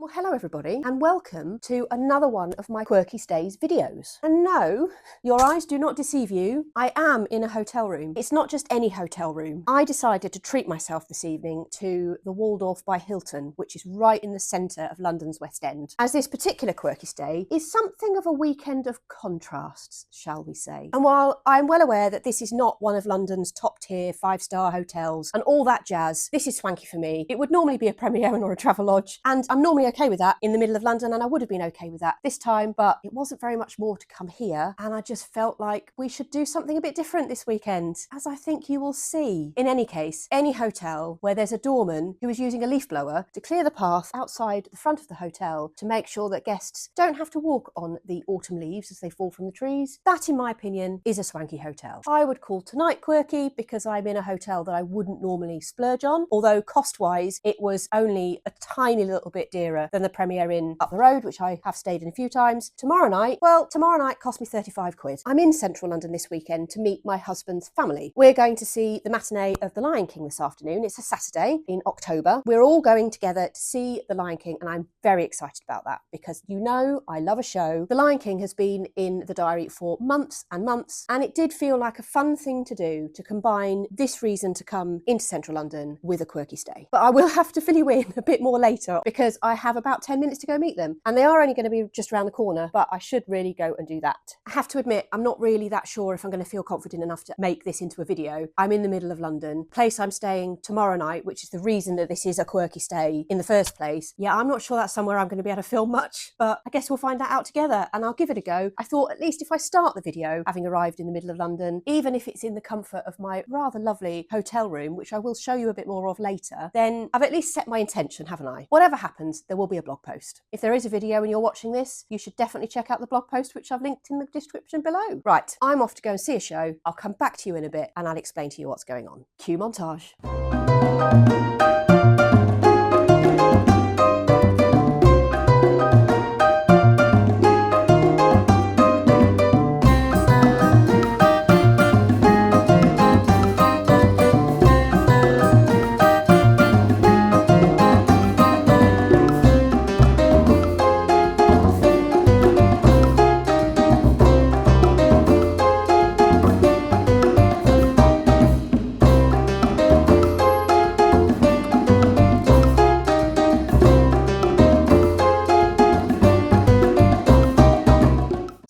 Well, hello everybody, and welcome to another one of my Quirky Stays videos. And no, your eyes do not deceive you. I am in a hotel room. It's not just any hotel room. I decided to treat myself this evening to the Waldorf by Hilton, which is right in the centre of London's West End, as this particular Quirky Stay is something of a weekend of contrasts, shall we say. And while I'm well aware that this is not one of London's top tier 5-star hotels and all that jazz, this is swanky for me. It would normally be a Premier Inn or a Travelodge, and I'm normally okay with that in the middle of London, and I would have been okay with that this time, but it wasn't very much more to come here, and I just felt like we should do something a bit different this weekend, as I think you will see. In any case, any hotel where there's a doorman who is using a leaf blower to clear the path outside the front of the hotel to make sure that guests don't have to walk on the autumn leaves as they fall from the trees, that in my opinion is a swanky hotel. I would call tonight quirky because I'm in a hotel that I wouldn't normally splurge on, although cost-wise it was only a tiny little bit dearer than the Premier Inn up the road, which I have stayed in a few times. Tomorrow night cost me 35 quid. I'm in central London this weekend to meet my husband's family. We're going to see the matinee of The Lion King this afternoon. It's a Saturday in October. We're all going together to see The Lion King, and I'm very excited about that because you know I love a show. The Lion King has been in the diary for months and months, and it did feel like a fun thing to do to combine this reason to come into central London with a quirky stay. But I will have to fill you in a bit more later because I have about 10 minutes to go meet them, and they are only going to be just around the corner, but I should really go and do that. I have to admit, I'm not really that sure if I'm going to feel confident enough to make this into a video. I'm in the middle of London, place I'm staying tomorrow night, which is the reason that this is a quirky stay in the first place. Yeah, I'm not sure that's somewhere I'm going to be able to film much, but I guess we'll find that out together and I'll give it a go. I thought at least if I start the video having arrived in the middle of London, even if it's in the comfort of my rather lovely hotel room, which I will show you a bit more of later, then I've at least set my intention, haven't I? Whatever happens, there will be a blog post. If there is a video and you're watching this, you should definitely check out the blog post, which I've linked in the description below. Right, I'm off to go and see a show. I'll come back to you in a bit and I'll explain to you what's going on. Cue montage.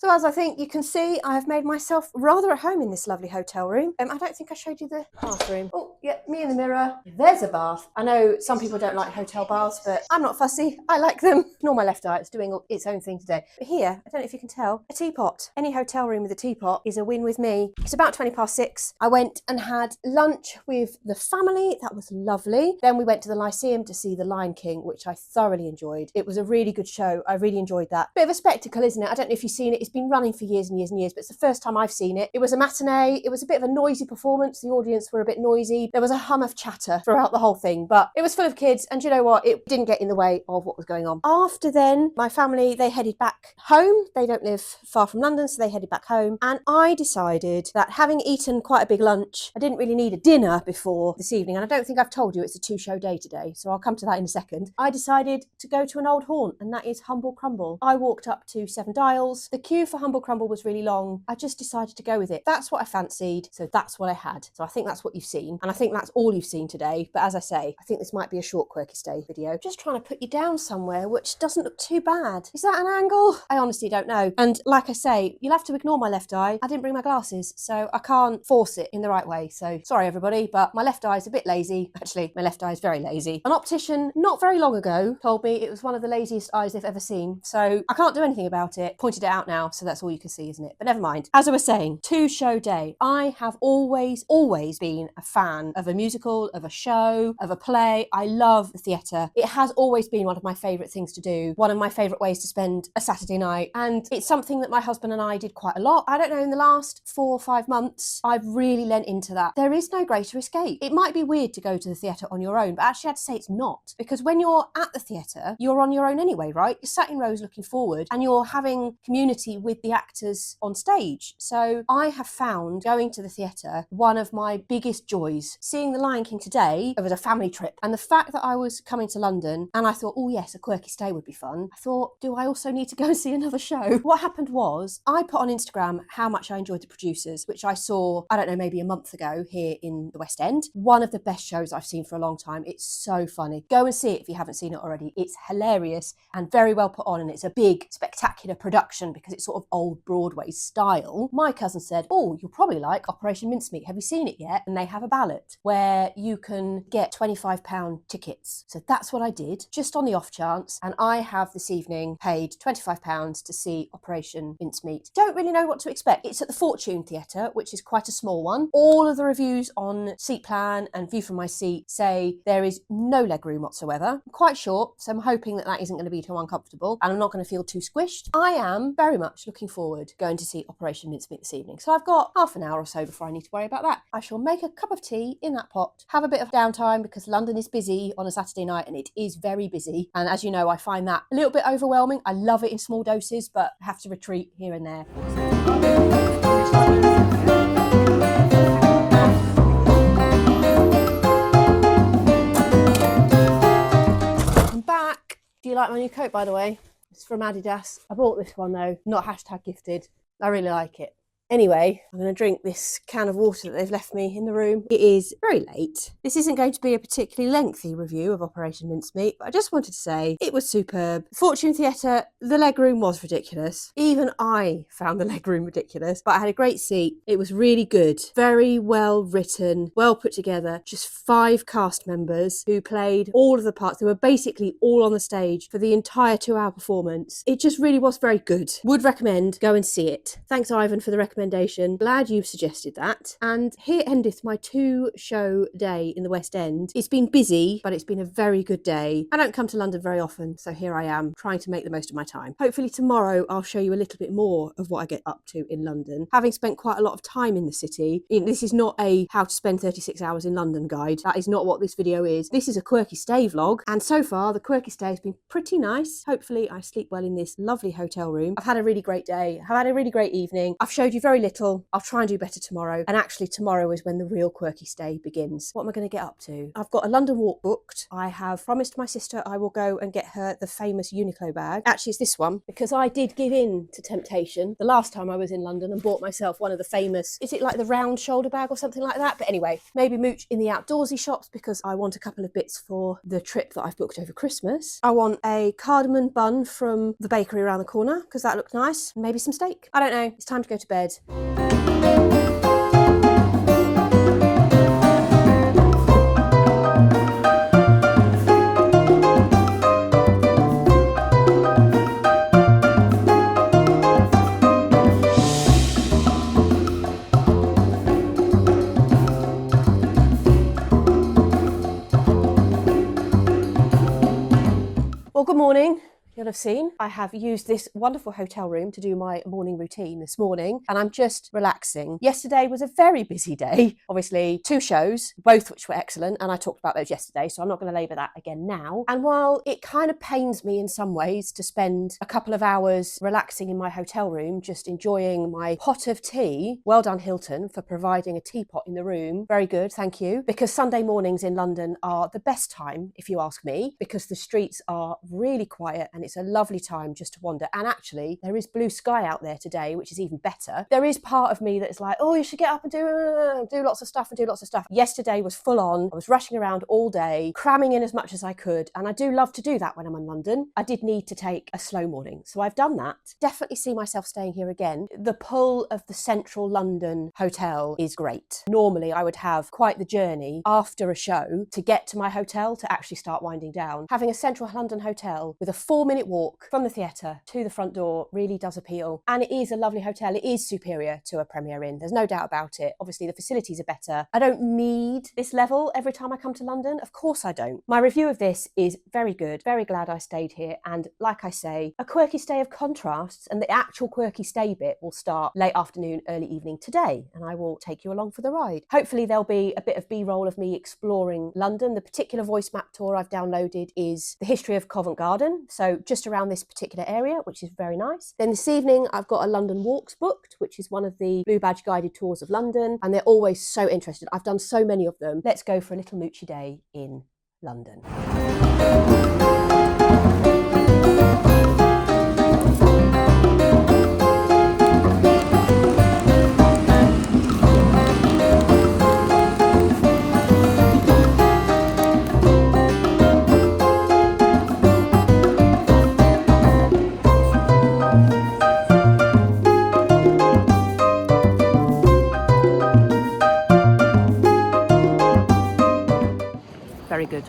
As I think you can see, I have made myself rather at home in this lovely hotel room. I don't think I showed you the bathroom. Oh, yeah, me in the mirror. There's a bath. I know some people don't like hotel baths, but I'm not fussy. I like them. Nor my left eye. It's doing its own thing today. But here, I don't know if you can tell, a teapot. Any hotel room with a teapot is a win with me. It's about 6:20. I went and had lunch with the family. That was lovely. Then we went to the Lyceum to see The Lion King, which I thoroughly enjoyed. It was a really good show. I really enjoyed that. Bit of a spectacle, isn't it? I don't know if you've seen it. It's been running for years and years and years, but it's the first time I've seen it. It was a matinee. It was a bit of a noisy performance. The audience were a bit noisy. There was a hum of chatter throughout the whole thing, but it was full of kids, and you know what? It didn't get in the way of what was going on. After then, my family, they headed back home. They don't live far from London, so they headed back home, and I decided that having eaten quite a big lunch, I didn't really need a dinner before this evening, and I don't think I've told you it's a 2-show day today, so I'll come to that in a second. I decided to go to an old haunt, and that is Humble Crumble. I walked up to Seven Dials. The queue for Humble Crumble was really long. I just decided to go with it. That's what I fancied, so that's what I had. So I think that's what you've seen, and I think that's all you've seen today. But as I say, I think this might be a short quirky stay video. Just trying to put you down somewhere which doesn't look too bad. Is that an angle? I honestly don't know. And like I say, you'll have to ignore my left eye. I didn't bring my glasses, so I can't force it in the right way. So sorry everybody, but my left eye is a bit lazy. Actually, my left eye is very lazy. An optician not very long ago told me it was one of the laziest eyes they've ever seen. So I can't do anything about it. Pointed it out now, so that's all you can see, isn't it? But never mind. As I was saying, 2-show day. I have always been a fan of a musical, of a show, of a play. I love the theatre. It has always been one of my favourite things to do, one of my favourite ways to spend a Saturday night, and it's something that my husband and I did quite a lot. I don't know, in the last 4 or 5 months, I've really lent into that. There is no greater escape. It might be weird to go to the theatre on your own, but actually I had to say it's not, because when you're at the theatre, you're on your own anyway, right? You're sat in rows looking forward, and you're having community with the actors on stage. So I have found going to the theatre one of my biggest joys seeing The Lion King today, it was a family trip. And the fact that I was coming to London and I thought, oh yes, a quirky stay would be fun. I thought, do I also need to go and see another show? What happened was I put on Instagram how much I enjoyed The Producers, which I saw, I don't know, maybe a month ago here in the West End. One of the best shows I've seen for a long time. It's so funny. Go and see it if you haven't seen it already. It's hilarious and very well put on, and it's a big, spectacular production because it's sort of old Broadway style. My cousin said, oh, you'll probably like Operation Mincemeat. Have you seen it yet? And they have a ballot where you can get £25 tickets. So that's what I did, just on the off chance. And I have this evening paid £25 to see Operation Mincemeat. Don't really know what to expect. It's at the Fortune Theatre, which is quite a small one. All of the reviews on Seat Plan and View from My Seat say there is no legroom whatsoever. I'm quite short, so I'm hoping that isn't going to be too uncomfortable and I'm not going to feel too squished. I am very much looking forward to going to see Operation Mincemeat this evening. So I've got half an hour or so before I need to worry about that. I shall make a cup of tea in that pot, have a bit of downtime because London is busy on a Saturday night and it is very busy. And as you know, I find that a little bit overwhelming. I love it in small doses, but have to retreat here and there. I'm back. Do you like my new coat, by the way? It's from Adidas. I bought this one though, not hashtag gifted. I really like it. Anyway, I'm going to drink this can of water that they've left me in the room. It is very late. This isn't going to be a particularly lengthy review of Operation Mincemeat, but I just wanted to say it was superb. Fortune Theatre, the legroom was ridiculous. Even I found the legroom ridiculous, but I had a great seat. It was really good. Very well written, well put together. Just 5 cast members who played all of the parts. They were basically all on the stage for the entire 2-hour performance. It just really was very good. Would recommend, go and see it. Thanks, Ivan, for the recommendation. Glad you suggested that. And here endeth my 2-show day in the West End. It's been busy, but it's been a very good day. I don't come to London very often, so here I am trying to make the most of my time. Hopefully tomorrow I'll show you a little bit more of what I get up to in London. Having spent quite a lot of time in the city, this is not a how to spend 36 hours in London guide. That is not what this video is. This is a quirky stay vlog, and so far the quirky stay has been pretty nice. Hopefully I sleep well in this lovely hotel room. I've had a really great day. I've had a really great evening. I've showed you very little. I'll try and do better tomorrow. And actually tomorrow is when the real quirky stay begins. What am I going to get up to? I've got a London walk booked. I have promised my sister I will go and get her the famous Uniqlo bag. Actually, it's this one because I did give in to temptation the last time I was in London and bought myself one of the famous, is it like the round shoulder bag or something like that? But anyway, maybe mooch in the outdoorsy shops because I want a couple of bits for the trip that I've booked over Christmas. I want a cardamom bun from the bakery around the corner because that looked nice. And maybe some steak. I don't know. It's time to go to bed. Well, good morning. You'll have seen I have used this wonderful hotel room to do my morning routine this morning, and I'm just relaxing. Yesterday was a very busy day. Obviously, 2 shows, both which were excellent, and I talked about those yesterday, so I'm not going to labour that again now. And while it kind of pains me in some ways to spend a couple of hours relaxing in my hotel room, just enjoying my pot of tea, well done Hilton for providing a teapot in the room. Very good, thank you. Because Sunday mornings in London are the best time, if you ask me, because the streets are really quiet and it's a lovely time just to wander. And actually, there is blue sky out there today, which is even better. There is part of me that is like, oh, you should get up and do lots of stuff and do lots of stuff. Yesterday was full on. I was rushing around all day, cramming in as much as I could. And I do love to do that when I'm in London. I did need to take a slow morning. So I've done that. Definitely see myself staying here again. The pull of the central London hotel is great. Normally, I would have quite the journey after a show to get to my hotel to actually start winding down. Having a central London hotel with a 4-minute walk from the theatre to the front door really does appeal. And it is a lovely hotel. It is superior to a Premier Inn. There's no doubt about it. Obviously, the facilities are better. I don't need this level every time I come to London. Of course I don't. My review of this is very good. Very glad I stayed here. And like I say, a quirky stay of contrasts, and the actual quirky stay bit will start late afternoon, early evening today. And I will take you along for the ride. Hopefully there'll be a bit of B-roll of me exploring London. The particular voice map tour I've downloaded is the history of Covent Garden. So just around this particular area, which is very nice. Then this evening, I've got a London Walks booked, which is one of the Blue Badge guided tours of London, and they're always so interested. I've done so many of them. Let's go for a little moochie day in London. Very good.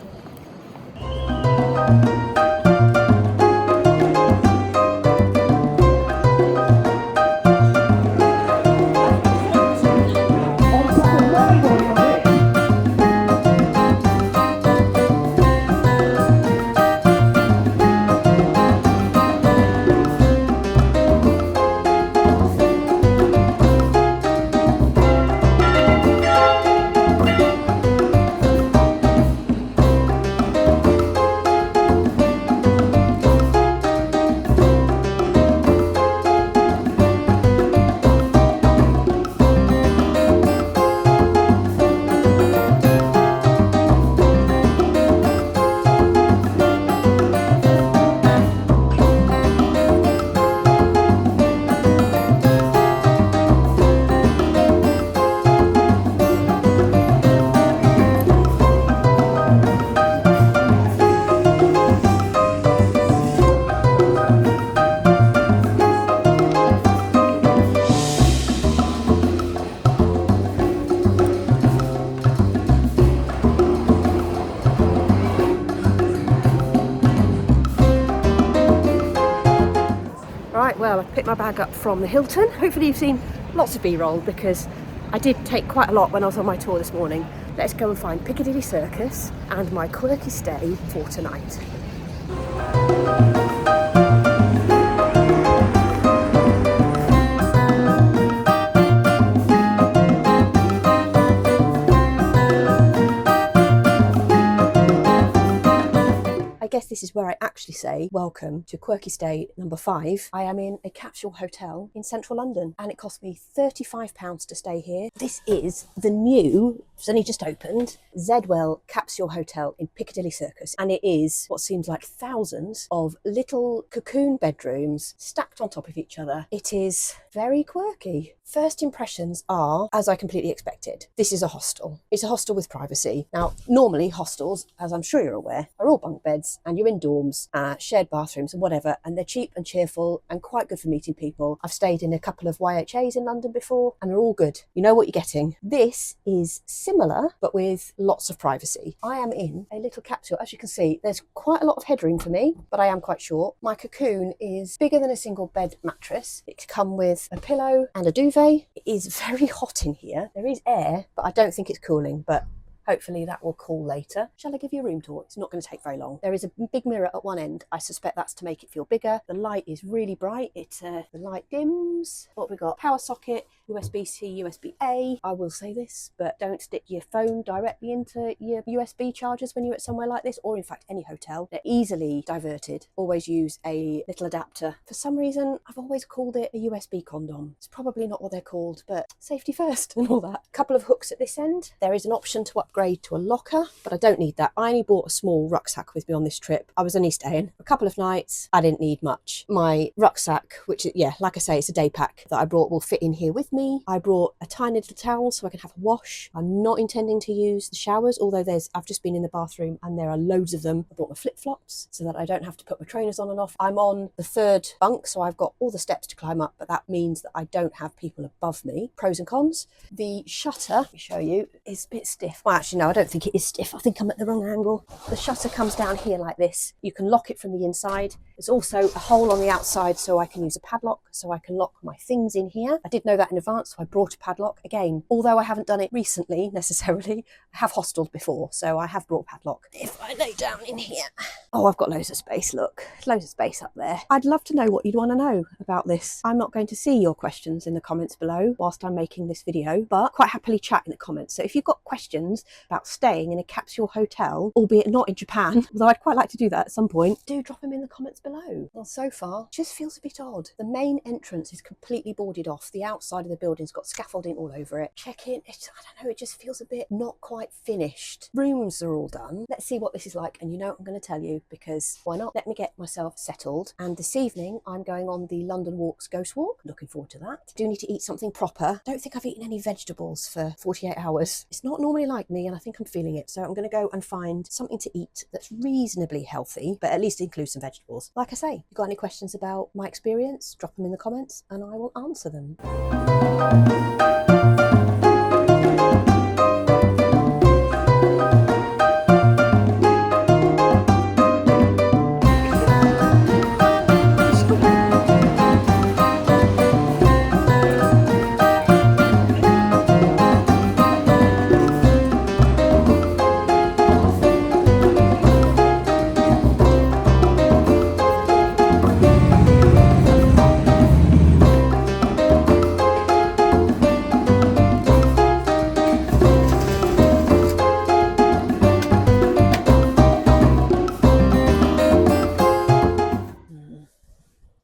Well, I've picked my bag up from the Hilton. Hopefully you've seen lots of B-roll because I did take quite a lot when I was on my tour this morning. Let's go and find Piccadilly Circus and my quirky stay for tonight. I guess this is where I actually say welcome to quirky stay number 5. I am in a capsule hotel in central London and it cost me £35 to stay here. This is the new, it's only just opened, Zedwell Capsule Hotel in Piccadilly Circus, and it is what seems like thousands of little cocoon bedrooms stacked on top of each other. It is very quirky. First impressions are, as I completely expected, this is a hostel. It's a hostel with privacy. Now, normally hostels, as I'm sure you're aware, are all bunk beds and you're in dorms, shared bathrooms and whatever, and they're cheap and cheerful and quite good for meeting people. I've stayed in a couple of YHAs in London before and they're all good. You know what you're getting. This is similar, but with lots of privacy. I am in a little capsule. As you can see, there's quite a lot of headroom for me, but I am quite short. My cocoon is bigger than a single bed mattress. It can come with a pillow and a duvet. It is very hot in here. There is air, but I don't think it's cooling, but hopefully that will cool later. Shall I give you a room tour? It's not going to take very long. There is a big mirror at one end. I suspect that's to make it feel bigger. The light is really bright. The light dims. What have we got? Power socket, USB-C, USB-A. I will say this, but don't stick your phone directly into your USB chargers when you're at somewhere like this, or in fact any hotel. They're easily diverted. Always use a little adapter. For some reason, I've always called it a USB condom. It's probably not what they're called, but safety first and all that. A couple of hooks at this end. There is an option to upgrade to a locker, but I don't need that. I only bought a small rucksack with me on this trip. I was only staying a couple of nights. I didn't need much. My rucksack, which, yeah, like I say, it's a day pack that I brought, will fit in here with me. I brought a tiny little towel so I can have a wash. I'm not intending to use the showers, although I've just been in the bathroom and there are loads of them. I brought my flip-flops so that I don't have to put my trainers on and off. I'm on the 3rd bunk, so I've got all the steps to climb up, but that means that I don't have people above me. Pros and cons. The shutter, let me show you, is a bit stiff. Well, actually, no, I don't think it is stiff. I think I'm at the wrong angle. The shutter comes down here like this. You can lock it from the inside. There's also a hole on the outside so I can use a padlock, so I can lock my things in here. I did know that in advance, so I brought a padlock. Again, although I haven't done it recently necessarily, I have hosteled before, so I have brought a padlock. If I lay down in here, oh, I've got loads of space, look. Loads of space up there. I'd love to know what you'd want to know about this. I'm not going to see your questions in the comments below whilst I'm making this video, but quite happily chat in the comments. So if you've got questions about staying in a capsule hotel, albeit not in Japan, although I'd quite like to do that at some point, do drop them in the comments below. Well, so far, it just feels a bit odd. The main entrance is completely boarded off. The outside of the building's got scaffolding all over it. Check in, I don't know, it just feels a bit not quite finished. Rooms are all done. Let's see what this is like. And you know, I'm going to tell you, because why not? Let me get myself settled. And this evening, I'm going on the London Walks Ghost Walk. Looking forward to that. Do need to eat something proper. Don't think I've eaten any vegetables for 48 hours. It's not normally like me, and I think I'm feeling it. So I'm going to go and find something to eat that's reasonably healthy, but at least includes some vegetables. Like I say, if you've got any questions about my experience, drop them in the comments and I will answer them.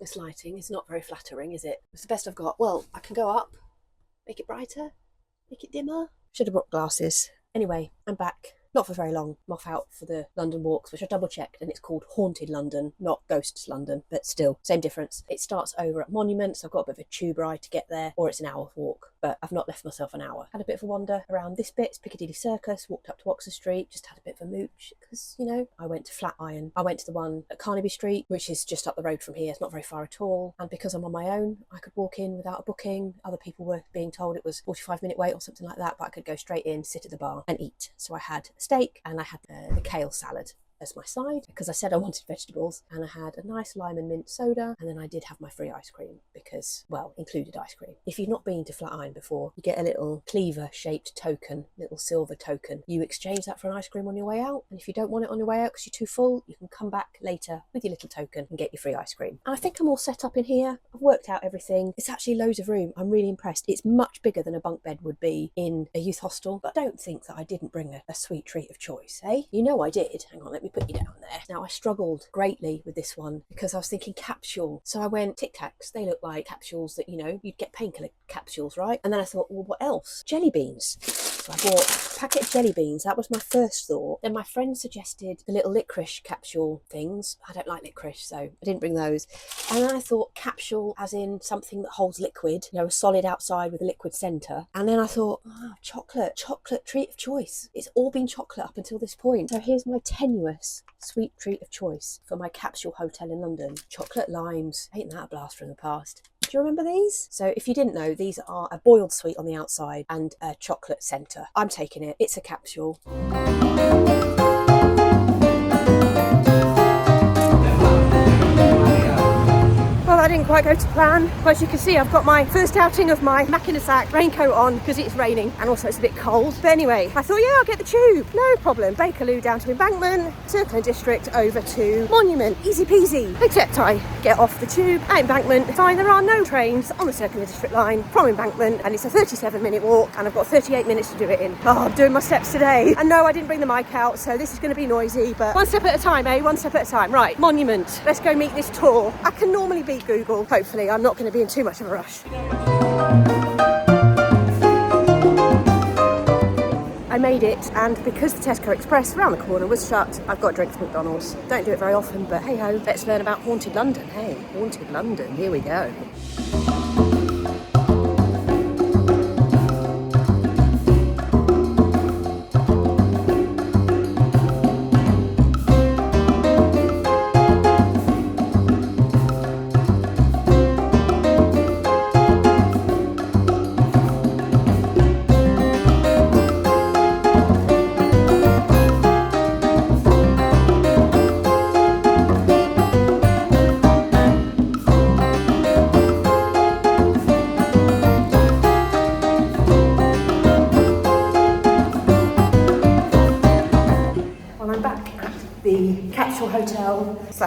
This lighting is not very flattering, is it? It's the best I've got. Well, I can go up, make it brighter, make it dimmer. Should have brought glasses. Anyway, I'm back. Not for very long. I'm off out for the London Walks, which I double checked, and it's called Haunted London, not Ghosts London, but still, same difference. It starts over at Monument, so I've got a bit of a tube ride to get there, or it's an hour walk, but I've not left myself an hour. Had a bit of a wander around this bit, it's Piccadilly Circus, walked up to Oxford Street, just had a bit of a mooch, because, you know, I went to Flatiron. I went to the one at Carnaby Street, which is just up the road from here. It's not very far at all, and because I'm on my own, I could walk in without a booking. Other people were being told it was a 45-minute wait or something like that, but I could go straight in, sit at the bar and eat. So I had a steak and I had the kale salad as my side, because I said I wanted vegetables, and I had a nice lime and mint soda, and then I did have my free ice cream because, well, included ice cream. If you've not been to Flatiron before, you get a little cleaver shaped token, little silver token. You exchange that for an ice cream on your way out, and if you don't want it on your way out because you're too full, you can come back later with your little token and get your free ice cream. And I think I'm all set up in here. I've worked out everything. It's actually loads of room. I'm really impressed. It's much bigger than a bunk bed would be in a youth hostel, but don't think that I didn't bring a sweet treat of choice, eh? You know I did. Hang on, let me put you down there. Now, I struggled greatly with this one because I was thinking capsule. So I went Tic Tacs. They look like capsules that, you know, you'd get painkiller capsules, right? And then I thought, well, what else? Jelly beans. So I bought a packet of jelly beans. That was my first thought. Then my friend suggested the little licorice capsule things. I don't like licorice, so I didn't bring those. And then I thought capsule as in something that holds liquid, you know, a solid outside with a liquid centre. And then I thought, oh, chocolate treat of choice. It's all been chocolate up until this point. So here's my tenuous sweet treat of choice for my capsule hotel in London. Chocolate limes. Ain't that a blast from the past? Do you remember these? So if you didn't know, these are a boiled sweet on the outside and a chocolate centre. I'm taking it. It's a capsule. Well, that didn't quite go to plan. Well, as you can see, I've got my first outing of my Mac in a Sack raincoat on because it's raining and also it's a bit cold. But anyway, I thought, yeah, I'll get the tube. No problem. Bakerloo down to Embankment, Circle and District over to Monument. Easy peasy. Except I get off the tube at Embankment, find there are no trains on the Circle and District line from Embankment, and it's a 37-minute walk and I've got 38 minutes to do it in. Oh, I'm doing my steps today. And no, I didn't bring the mic out, so this is going to be noisy, but one step at a time, eh? One step at a time. Right, Monument. Let's go meet this tour. I can normally beat Google. Hopefully, I'm not going to be in too much of a rush. I made it, and because the Tesco Express around the corner was shut, I've got a drink from McDonald's. Don't do it very often, but hey ho, let's learn about Haunted London. Hey, Haunted London, here we go.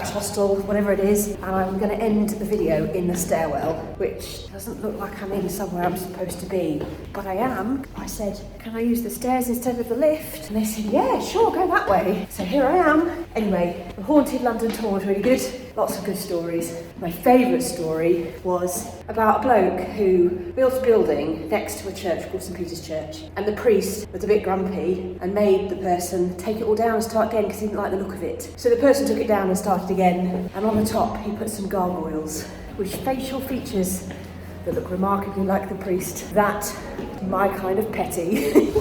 hostel, whatever it is, and I'm going to end the video in the stairwell, which doesn't look like I'm in somewhere I'm supposed to be, but I am. I said, can I use the stairs instead of the lift? And they said, yeah, sure, go that way. So here I am. Anyway, the haunted London tour was really good. Lots of good stories. My favourite story was about a bloke who built a building next to a church called St Peter's Church, and the priest was a bit grumpy and made the person take it all down and start again because he didn't like the look of it. So the person took it down and started again, and on the top he put some gargoyles with facial features that look remarkably like the priest. That, my kind of petty.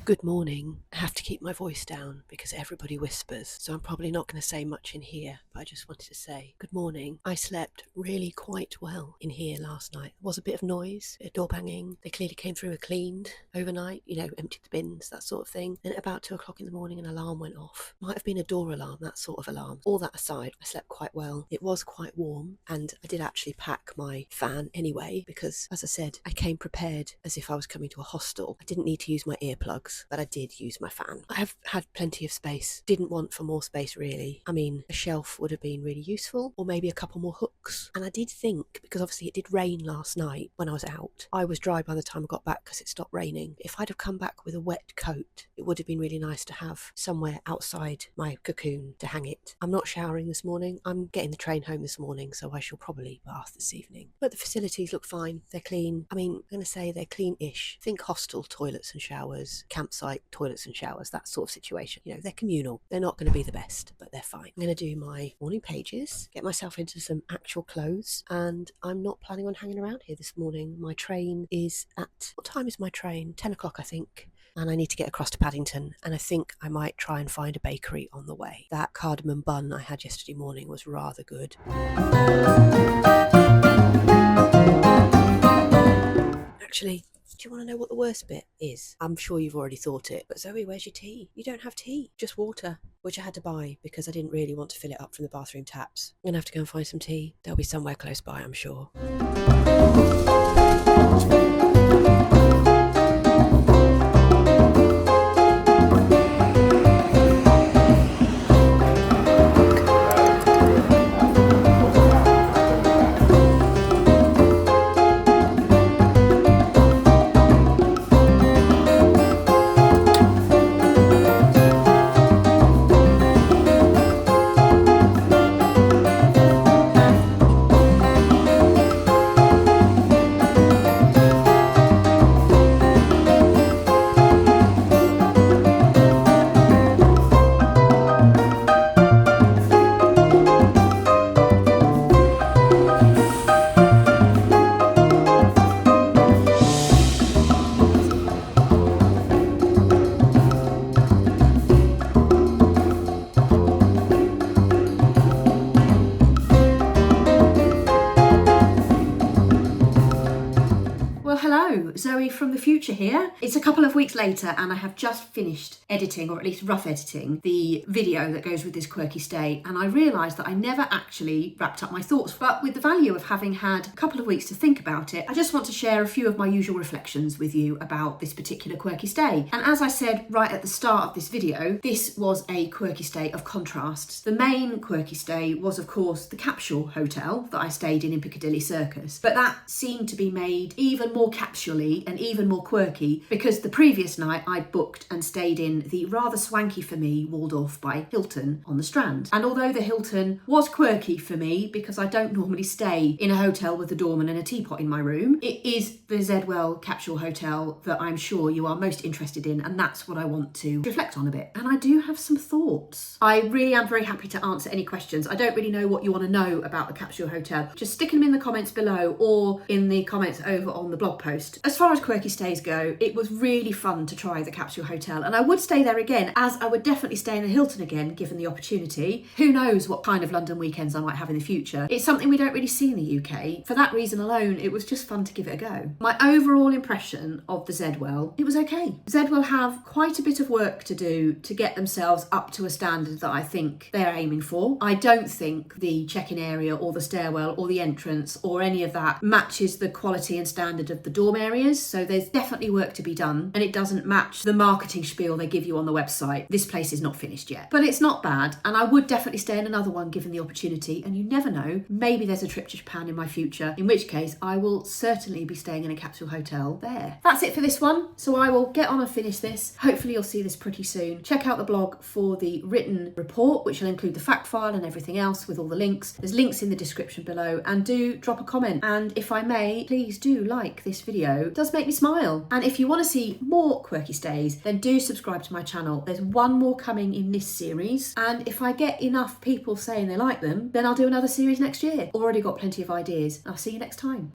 Good morning. I have to keep my voice down because everybody whispers, so I'm probably not going to say much in here, but I just wanted to say good morning. I slept really quite well in here last night. There was a bit of noise, a bit of door banging. They clearly came through and cleaned overnight, emptied the bins, that sort of thing. Then at about 2 o'clock in the morning an alarm went off. Might have been a door alarm, that sort of alarm. All that aside, I slept quite well. It was quite warm, and I did actually pack my fan anyway because, as I said, I came prepared as if I was coming to a hostel. I didn't need to use my earplugs, but I did use my fan. I have had plenty of space. Didn't want for more space really. I mean, a shelf would have been really useful, or maybe a couple more hooks. And I did think, because obviously it did rain last night when I was out, I was dry by the time I got back because it stopped raining. If I'd have come back with a wet coat, it would have been really nice to have somewhere outside my cocoon to hang it. I'm not showering this morning. I'm getting the train home this morning, so I shall probably bath this evening. But the facilities look fine. They're clean. I mean, I'm going to say they're clean-ish. Think hostel toilets and showers, campsite toilets and showers, that sort of situation. They're communal. They're not going to be the best, but they're fine. I'm going to do my morning pages, get myself into some actual clothes, and I'm not planning on hanging around here this morning. My train is at... What time is my train? 10 o'clock, I think. And I need to get across to Paddington, and I think I might try and find a bakery on the way. That cardamom bun I had yesterday morning was rather good. Actually, do you want to know what the worst bit is? I'm sure you've already thought it, but Zoe, where's your tea? You don't have tea, just water, which I had to buy because I didn't really want to fill it up from the bathroom taps. I'm going to have to go and find some tea. There'll be somewhere close by, I'm sure. Zoe from the future here. It's a couple of weeks later and I have just finished editing, or at least rough editing, the video that goes with this quirky stay, and I realised that I never actually wrapped up my thoughts, but with the value of having had a couple of weeks to think about it, I just want to share a few of my usual reflections with you about this particular quirky stay. And as I said right at the start of this video, this was a quirky stay of contrasts. The main quirky stay was of course the Capsule Hotel that I stayed in Piccadilly Circus, but that seemed to be made even more capsule-y and even more quirky because the previous night I'd booked and stayed in the rather swanky for me Waldorf by Hilton on the Strand. And although the Hilton was quirky for me because I don't normally stay in a hotel with a doorman and a teapot in my room, it is the Zedwell Capsule Hotel that I'm sure you are most interested in, and that's what I want to reflect on a bit. And I do have some thoughts. I really am very happy to answer any questions. I don't really know what you want to know about the Capsule Hotel. Just stick them in the comments below or in the comments over on the blog post. As far as quirky stays go, it was really fun to try the Capsule Hotel, and I would stay there again, as I would definitely stay in the Hilton again, given the opportunity. Who knows what kind of London weekends I might have in the future. It's something we don't really see in the UK. For that reason alone, it was just fun to give it a go. My overall impression of the Zedwell, it was okay. Zedwell have quite a bit of work to do to get themselves up to a standard that I think they're aiming for. I don't think the check-in area or the stairwell or the entrance or any of that matches the quality and standard of the dorm areas, so there's definitely work to be done, and it doesn't match the marketing spiel they give you on the website. This place is not finished yet, but it's not bad, and I would definitely stay in another one given the opportunity, and you never know, maybe there's a trip to Japan in my future, in which case I will certainly be staying in a capsule hotel there. That's it for this one, so I will get on and finish this. Hopefully you'll see this pretty soon. Check out the blog for the written report, which will include the fact file and everything else with all the links. There's links in the description below, and do drop a comment, and if I may, please do like this video. It does make me smile. And if you want to see more quirky stays, then do subscribe to my channel. There's one more coming in this series, and if I get enough people saying they like them, then I'll do another series next year. Already got plenty of ideas. I'll see you next time.